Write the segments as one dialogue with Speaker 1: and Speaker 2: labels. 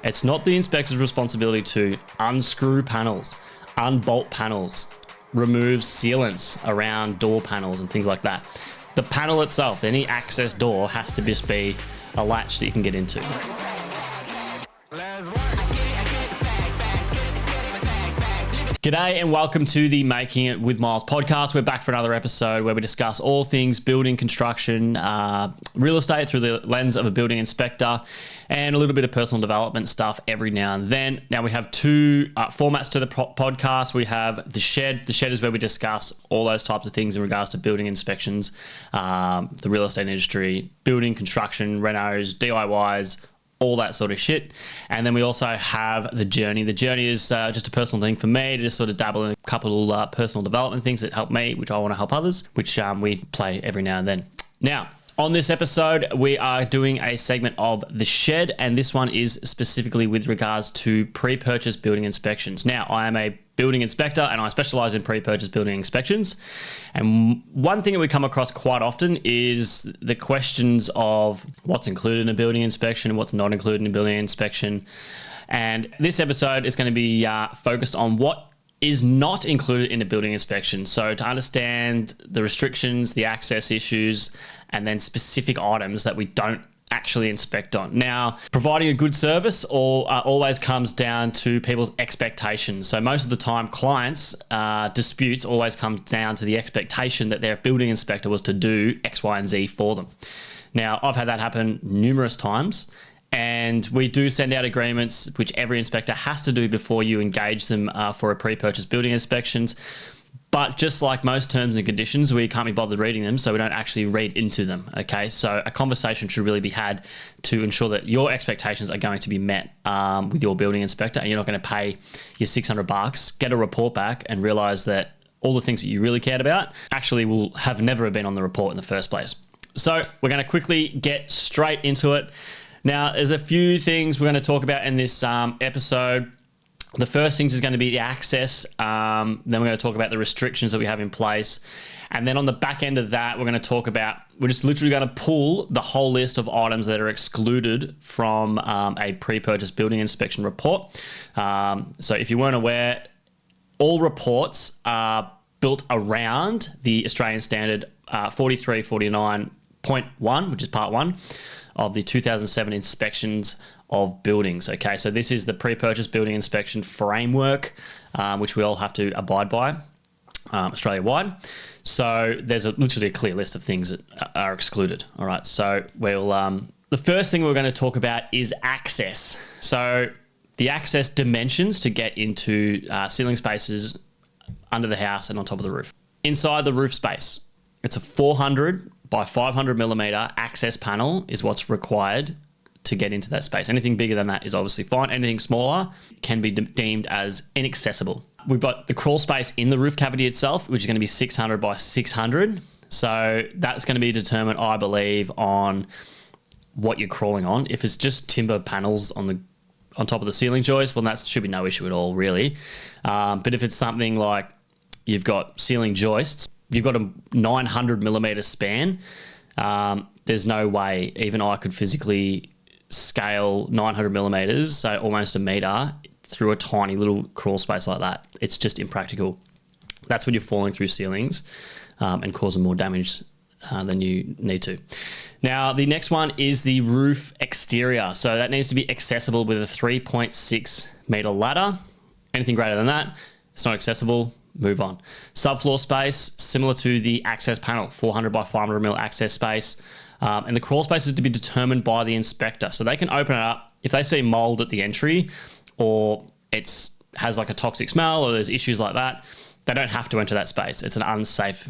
Speaker 1: It's not the inspector's responsibility to unscrew panels, unbolt panels, remove sealants around door panels and things like that. The panel itself, any access door, has to just be a latch that you can get into. G'day and welcome to the Making It With Myles podcast. We're back for another episode where we discuss all things building, construction, real estate through the lens of a building inspector, and a little bit of personal development stuff every now and then. Now we have two formats to the podcast. We have the shed. The shed is where we discuss all those types of things in regards to building inspections, the real estate industry, building, construction, renos, DIYs, all that sort of shit. And then we also have the journey. The journey is just a personal thing for me to just sort of dabble in a couple personal development things that help me, which I want to help others, which we play every now and then. Now, on this episode, we are doing a segment of the shed, and this one is specifically with regards to pre-purchase building inspections. Now, I am a building inspector and I specialize in pre-purchase building inspections. And one thing that we come across quite often is the questions of what's included in a building inspection and what's not included in a building inspection. And this episode is going to be focused on what is not included in a building inspection. So to understand the restrictions, the access issues, and then specific items that we don't actually inspect on. Now, providing a good service always comes down to people's expectations. So most of the time, clients' disputes always come down to the expectation that their building inspector was to do X, Y, and Z for them. Now, I've had that happen numerous times, and we do send out agreements, which every inspector has to do before you engage them for a pre-purchase building inspections. But just like most terms and conditions, we can't be bothered reading them, so we don't actually read into them, okay? So a conversation should really be had to ensure that your expectations are going to be met with your building inspector, and you're not going to pay your $600, get a report back, and realize that all the things that you really cared about actually will have never been on the report in the first place. So we're going to quickly get straight into it. Now, there's a few things we're going to talk about in this episode. The first thing is going to be the access. Then we're going to talk about the restrictions that we have in place. And then on the back end of that, we're going to talk about, we're just literally going to pull the whole list of items that are excluded from a pre-purchase building inspection report. So if you weren't aware, all reports are built around the Australian standard 4349.1, which is part one of the 2007 inspections of buildings. Okay, so this is the pre-purchase building inspection framework, which we all have to abide by Australia-wide. So there's literally a clear list of things that are excluded. All right, so we'll the first thing we're going to talk about is access. So the access dimensions to get into ceiling spaces under the house and on top of the roof. Inside the roof space, it's a 400 by 500 millimeter access panel is what's required to get into that space. Anything bigger than that is obviously fine. Anything smaller can be deemed as inaccessible. We've got the crawl space in the roof cavity itself, which is going to be 600 by 600. So that's going to be determined, I believe, on what you're crawling on. If it's just timber panels on top of the ceiling joist, well, that should be no issue at all, really. But if it's something like you've got ceiling joists, you've got a 900 millimeter span, there's no way even I could physically scale 900 millimeters, so almost a meter, through a tiny little crawl space like that. It's just impractical. That's when you're falling through ceilings and causing more damage than you need to. Now, the next one is the roof exterior. So that needs to be accessible with a 3.6 meter ladder. Anything greater than that, it's not accessible. Move on. Subfloor space, similar to the access panel, 400 by 500 mil access space. And the crawl space is to be determined by the inspector. So they can open it up. If they see mold at the entry or has like a toxic smell or there's issues like that, they don't have to enter that space. It's an unsafe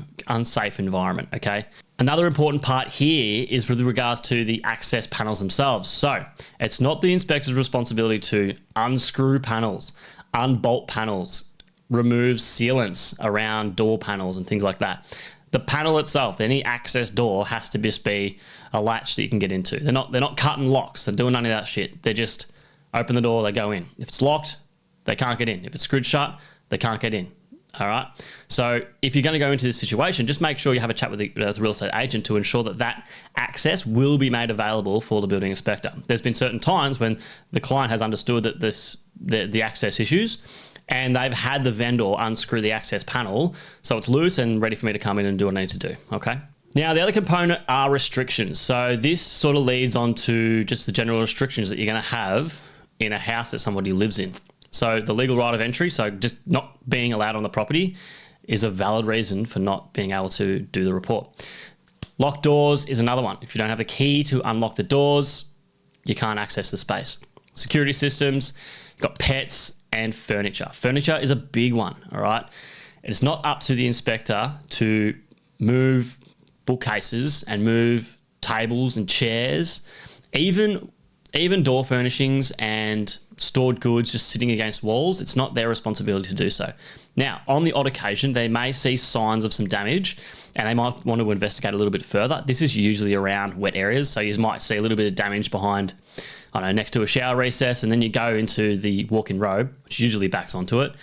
Speaker 1: environment, okay? Another important part here is with regards to the access panels themselves. So it's not the inspector's responsibility to unscrew panels, unbolt panels, remove sealants around door panels and things like that. The panel itself, any access door, has to just be a latch that you can get into. They're not cutting locks. They're doing none of that shit. They just open the door, they go in. If it's locked, they can't get in. If it's screwed shut, they can't get in. All right. So if you're going to go into this situation, just make sure you have a chat with the real estate agent to ensure that that access will be made available for the building inspector. There's been certain times when the client has understood that the access issues, and they've had the vendor unscrew the access panel so it's loose and ready for me to come in and do what I need to do. Okay. Now, the other component are restrictions. So this sort of leads on to just the general restrictions that you're going to have in a house that somebody lives in. So the legal right of entry, so just not being allowed on the property, is a valid reason for not being able to do the report. Locked doors is another one. If you don't have the key to unlock the doors, you can't access the space. Security systems, you've got pets and furniture. Furniture is a big one, all right? It's not up to the inspector to move bookcases and move tables and chairs, even door furnishings and stored goods just sitting against walls. It's not their responsibility to do so. Now, on the odd occasion, they may see signs of some damage and they might want to investigate a little bit further. This is usually around wet areas. So you might see a little bit of damage behind, I don't know, next to a shower recess, and then you go into the walk-in robe, which usually backs onto it,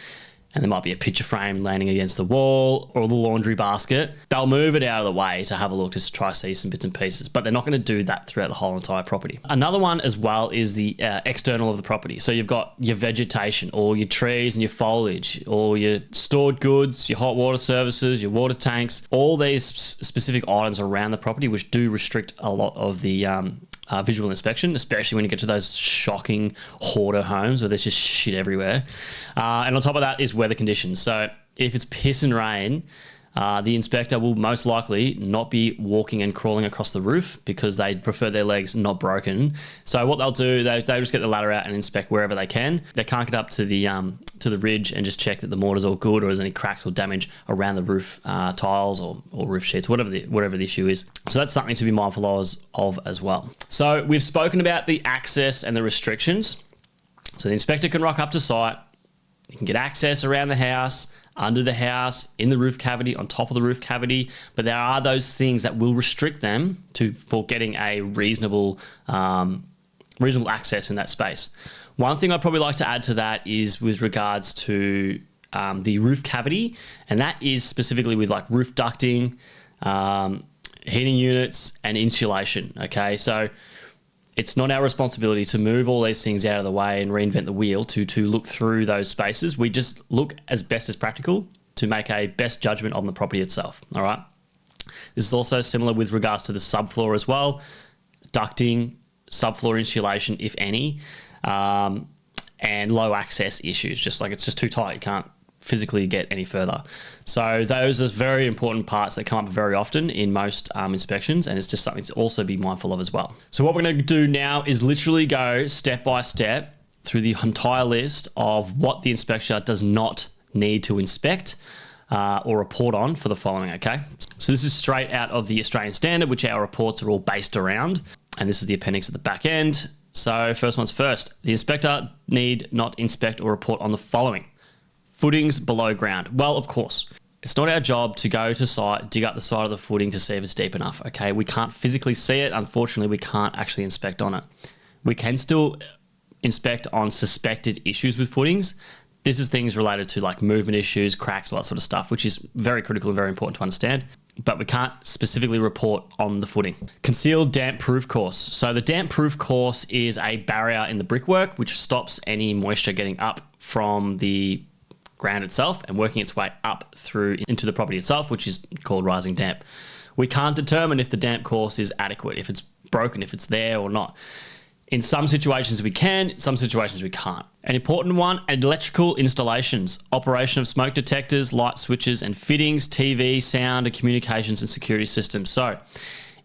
Speaker 1: and there might be a picture frame landing against the wall or the laundry basket. They'll move it out of the way to have a look, just to try to see some bits and pieces, but they're not going to do that throughout the whole entire property. Another one as well is the external of the property. So you've got your vegetation or your trees and your foliage or your stored goods, your hot water services, your water tanks, all these specific items around the property which do restrict a lot of the visual inspection, especially when you get to those shocking hoarder homes where there's just shit everywhere. And on top of that is weather conditions. So if it's piss and rain, the inspector will most likely not be walking and crawling across the roof because they prefer their legs not broken. So what they'll do, they just get the ladder out and inspect wherever they can. They can't get up to the ridge and just check that the mortar's all good or there's any cracks or damage around the roof tiles or roof sheets, whatever the issue is. So that's something to be mindful of as well. So we've spoken about the access and the restrictions. So the inspector can rock up to site. You can get access around the house, under the house, in the roof cavity, on top of the roof cavity, but there are those things that will restrict them for getting a reasonable access in that space. One thing I'd probably like to add to that is with regards to the roof cavity, and that is specifically with like roof ducting, heating units, and insulation. Okay, so it's not our responsibility to move all these things out of the way and reinvent the wheel to look through those spaces. We just look as best as practical to make a best judgment on the property itself. All right. This is also similar with regards to the subfloor as well. Ducting, subfloor insulation, if any, and low access issues. Just like it's just too tight. You can't physically get any further. So those are very important parts that come up very often in most inspections, and it's just something to also be mindful of as well. So what we're going to do now is literally go step by step through the entire list of what the inspector does not need to inspect or report on for the following, okay? So this is straight out of the Australian Standard, which our reports are all based around, and this is the appendix at the back end. So first one's first. The inspector need not inspect or report on the following. Footings below ground. Well, of course, it's not our job to go to site, dig up the side of the footing to see if it's deep enough, okay? We can't physically see it. Unfortunately, we can't actually inspect on it. We can still inspect on suspected issues with footings. This is things related to like movement issues, cracks, all that sort of stuff, which is very critical and very important to understand, but we can't specifically report on the footing. Concealed damp proof course. So the damp proof course is a barrier in the brickwork which stops any moisture getting up from the ground itself and working its way up through into the property itself, which is called rising damp. We can't determine if the damp course is adequate, if it's broken, if it's there or not. In some situations we can, in some situations we can't. An important one, electrical installations, operation of smoke detectors, light switches and fittings, TV, sound and communications and security systems. So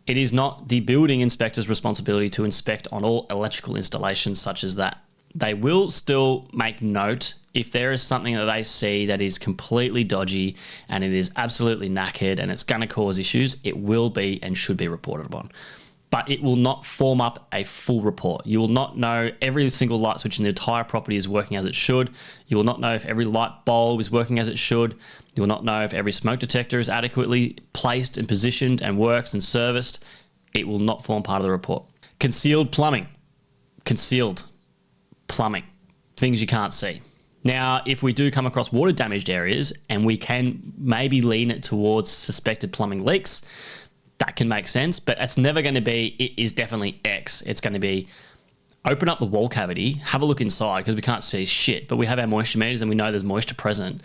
Speaker 1: it is not the building inspector's responsibility to inspect on all electrical installations such as that. They will still make note if there is something that they see that is completely dodgy and it is absolutely knackered and it's going to cause issues, it will be and should be reported upon. But it will not form up a full report. You will not know every single light switch in the entire property is working as it should. You will not know if every light bulb is working as it should. You will not know if every smoke detector is adequately placed and positioned and works and serviced. It will not form part of the report. Concealed plumbing. Concealed plumbing. Things you can't see. Now, if we do come across water damaged areas and we can maybe lean it towards suspected plumbing leaks, that can make sense, but it's never going to be, it is definitely X. It's going to be open up the wall cavity, have a look inside because we can't see shit, but we have our moisture meters and we know there's moisture present.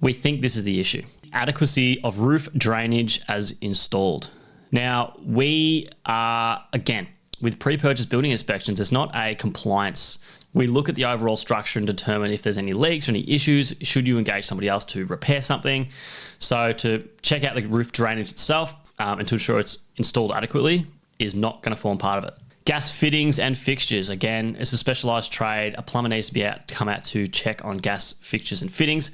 Speaker 1: We think this is the issue. Adequacy of roof drainage as installed. Now, we are, again, with pre-purchase building inspections, it's not a compliance. We look at the overall structure and determine if there's any leaks or any issues. Should you engage somebody else to repair something? So to check out the roof drainage itself and to ensure it's installed adequately is not going to form part of it. Gas fittings and fixtures. Again, it's a specialised trade. A plumber needs to come out to check on gas fixtures and fittings.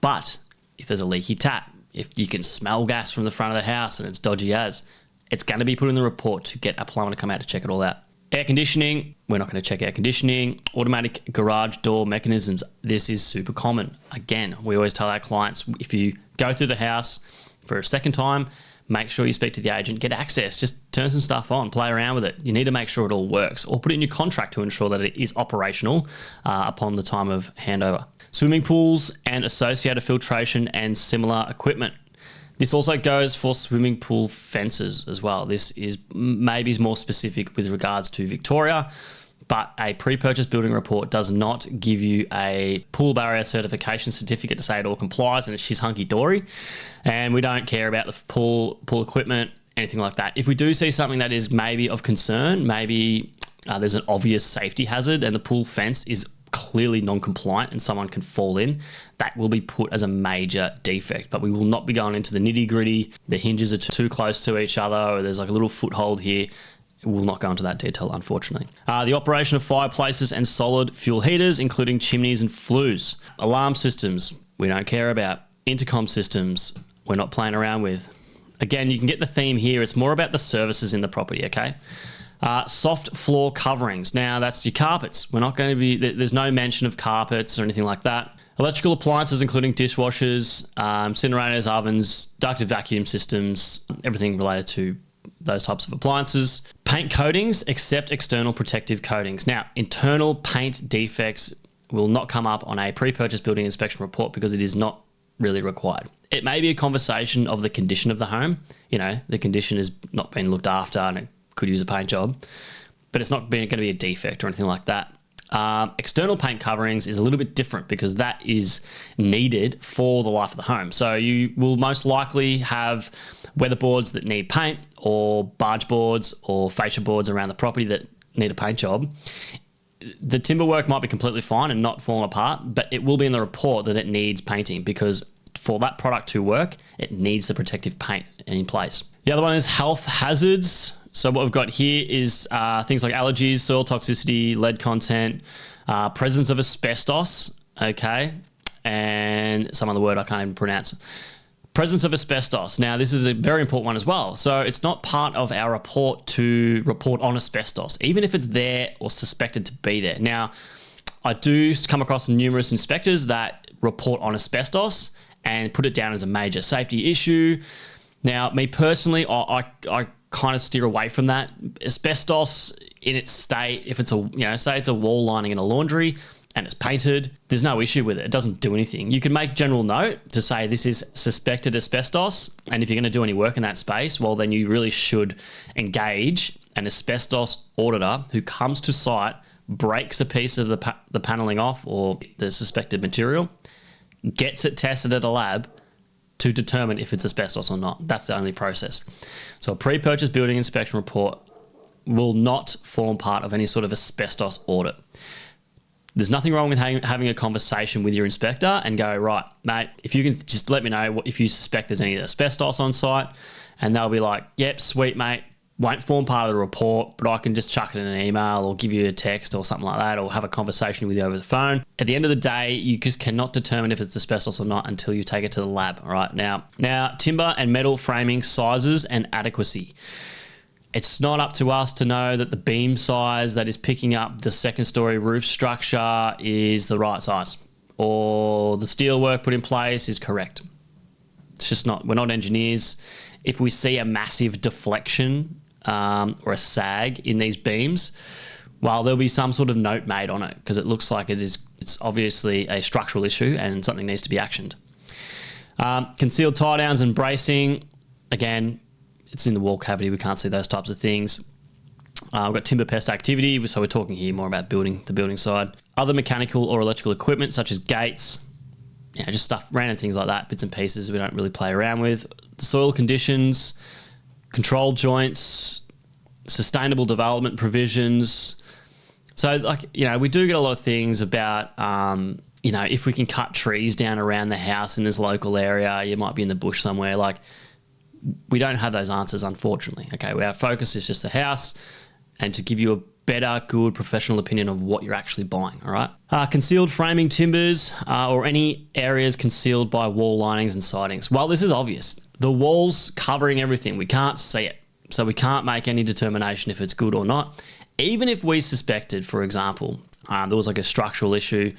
Speaker 1: But if there's a leaky tap, if you can smell gas from the front of the house and it's dodgy as, it's going to be put in the report to get a plumber to come out to check it all out. Air conditioning, we're not going to check air conditioning. Automatic garage door mechanisms, this is super common. Again, we always tell our clients, if you go through the house for a second time, make sure you speak to the agent, get access, just turn some stuff on, play around with it. You need to make sure it all works, or put it in your contract to ensure that it is operational upon the time of handover. Swimming pools and associated filtration and similar equipment. This also goes for swimming pool fences as well. This is maybe more specific with regards to Victoria, but a pre-purchase building report does not give you a pool barrier certification certificate to say it all complies and she's hunky-dory. And we don't care about the pool equipment, anything like that. If we do see something that is maybe of concern, maybe there's an obvious safety hazard and the pool fence is clearly non-compliant and someone can fall in, that will be put as a major defect. But we will not be going into the nitty-gritty, the hinges are too close to each other, or there's like a little foothold here. It will not go into that detail, unfortunately. The operation of fireplaces and solid fuel heaters, including chimneys and flues. Alarm systems, we don't care about. Intercom systems, we're not playing around with. Again, you can get the theme here. It's more about the services in the property, okay? Soft floor coverings. Now, that's your carpets. We're not going to be, there's no mention of carpets or anything like that. Electrical appliances, including dishwashers, incinerators, ovens, ducted vacuum systems, everything related to those types of appliances. Paint coatings, except external protective coatings. Now, internal paint defects will not come up on a pre-purchase building inspection report because it is not really required. It may be a conversation of the condition of the home. You know, the condition has not been looked after and it could use a paint job, but it's not going to be a defect or anything like that. External paint coverings is a little bit different because that is needed for the life of the home. So you will most likely have weatherboards that need paint, or barge boards or fascia boards around the property that need a paint job. The timber work might be completely fine and not falling apart, but it will be in the report that it needs painting because for that product to work, it needs the protective paint in place. The other one is health hazards. So what we've got here is things like allergies, soil toxicity, lead content, presence of asbestos, okay, and some other word I can't even pronounce. Presence of asbestos. Now, this is a very important one as well. So it's not part of our report to report on asbestos, even if it's there or suspected to be there. Now, I do come across numerous inspectors that report on asbestos and put it down as a major safety issue. Now, me personally, I kind of steer away from that. Asbestos in its state, if it's say it's a wall lining in a laundry and it's painted, there's no issue with it. It doesn't do anything. You can make general note to say this is suspected asbestos, and if you're going to do any work in that space, well, then you really should engage an asbestos auditor who comes to site, breaks a piece of the paneling off or the suspected material, gets it tested at a lab to determine if it's asbestos or not. That's the only process. So a pre-purchase building inspection report will not form part of any sort of asbestos audit. There's nothing wrong with having a conversation with your inspector and go, right, mate, if you can just let me know if you suspect there's any asbestos on site, and they'll be like, yep, sweet, mate, won't form part of the report, but I can just chuck it in an email or give you a text or something like that, or have a conversation with you over the phone. At the end of the day, you just cannot determine if it's asbestos or not until you take it to the lab. All right. Now, timber and metal framing sizes and adequacy. It's not up to us to know that the beam size that is picking up the second story roof structure is the right size, or the steel work put in place is correct. It's just not, we're not engineers. If we see a massive deflection or a sag in these beams, Well, there'll be some sort of note made on it because it looks like it's obviously a structural issue and something needs to be actioned. Concealed tie downs and bracing, again, it's in the wall cavity. We can't see those types of things. We've got timber pest activity, so we're talking here more about the building side. Other mechanical or electrical equipment such as gates, just stuff, random things like that, bits and pieces we don't really play around with. The soil conditions, control joints, sustainable development provisions. So we do get a lot of things about, if we can cut trees down around the house in this local area, you might be in the bush somewhere. We don't have those answers, unfortunately. Okay, our focus is just the house and to give you a better, good professional opinion of what you're actually buying, all right? Concealed framing timbers or any areas concealed by wall linings and sidings. Well, this is obvious. The wall's covering everything. We can't see it. So we can't make any determination if it's good or not. Even if we suspected, for example, there was a structural issue,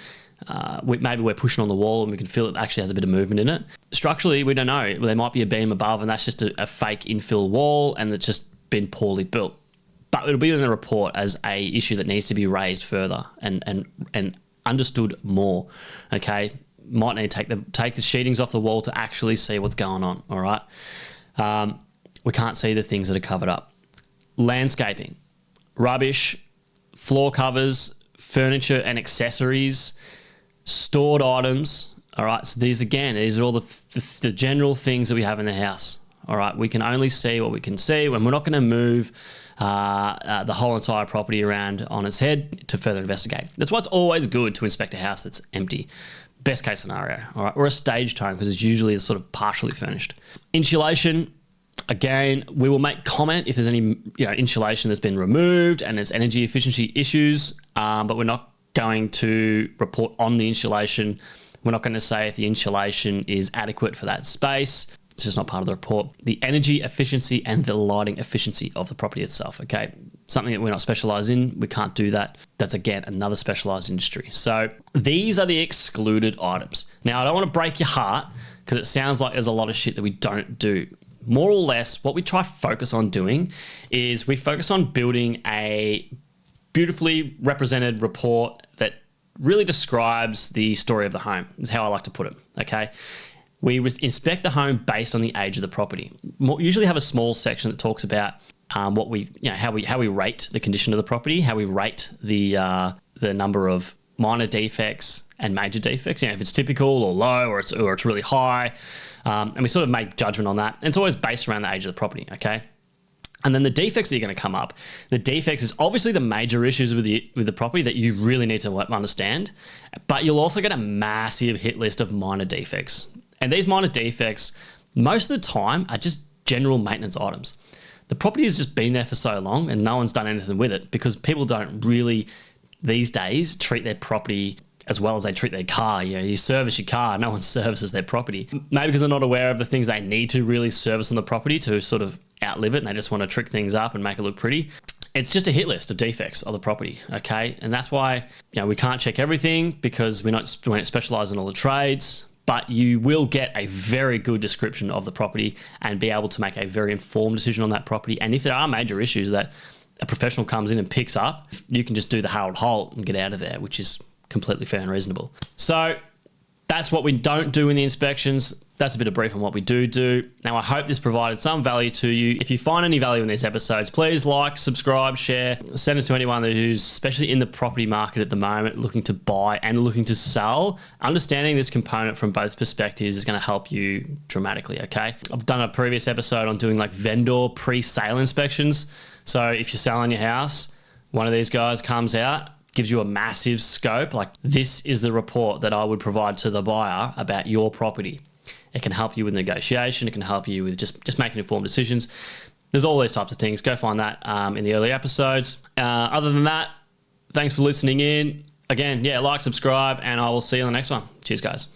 Speaker 1: maybe we're pushing on the wall and we can feel it actually has a bit of movement in it. Structurally, we don't know. There might be a beam above and that's just a fake infill wall and it's just been poorly built. But it'll be in the report as a issue that needs to be raised further and understood more. Okay, might need to take the sheetings off the wall to actually see what's going on. All right, we can't see the things that are covered up. Landscaping, rubbish, floor covers, furniture and accessories, stored items. All right, so these are all the general things that we have in the house. All right, we can only see what we can see when we're not going to move the whole entire property around on its head to further investigate. That's why it's always good to inspect a house that's empty. Best case scenario, all right, or a staged home because it's usually sort of partially furnished. Insulation, again, we will make comment if there's any insulation that's been removed and there's energy efficiency issues, but we're not going to report on the insulation. We're not going to say if the insulation is adequate for that space. It's just not part of the report. The energy efficiency and the lighting efficiency of the property itself, okay? Something that we're not specialised in, we can't do that. That's, again, another specialised industry. So these are the excluded items. Now, I don't want to break your heart because it sounds like there's a lot of shit that we don't do. More or less, what we try to focus on doing is we focus on building a beautifully represented report that really describes the story of the home, is how I like to put it, okay? We inspect the home based on the age of the property. Usually have a small section that talks about how we rate the condition of the property, how we rate the number of minor defects and major defects. If it's typical or low or it's really high, and we sort of make judgment on that. And it's always based around the age of the property. Okay. And then the defects that are going to come up. The defects is obviously the major issues with the property that you really need to understand, but you'll also get a massive hit list of minor defects. And these minor defects, most of the time, are just general maintenance items. The property has just been there for so long and no one's done anything with it because people don't really, these days, treat their property as well as they treat their car. You service your car, no one services their property. Maybe because they're not aware of the things they need to really service on the property to sort of outlive it and they just want to trick things up and make it look pretty. It's just a hit list of defects of the property, okay? And that's why we can't check everything because we're not specialised in all the trades. But you will get a very good description of the property and be able to make a very informed decision on that property. And if there are major issues that a professional comes in and picks up, you can just do the Harold Holt and get out of there, which is completely fair and reasonable. So that's what we don't do in the inspections. That's a bit of brief on what we do. Now, I hope this provided some value to you. If you find any value in these episodes, please like, subscribe, share, send it to anyone who's especially in the property market at the moment, looking to buy and looking to sell. Understanding this component from both perspectives is going to help you dramatically, okay? I've done a previous episode on doing vendor pre-sale inspections. So if you're selling your house, one of these guys comes out, gives you a massive scope, this is the report that I would provide to the buyer about your property. It can help you with negotiation. It can help you with just making informed decisions. There's all these types of things. Go find that in the early episodes. Other than that, thanks for listening in. Again, like, subscribe, and I will see you on the next one. Cheers, guys.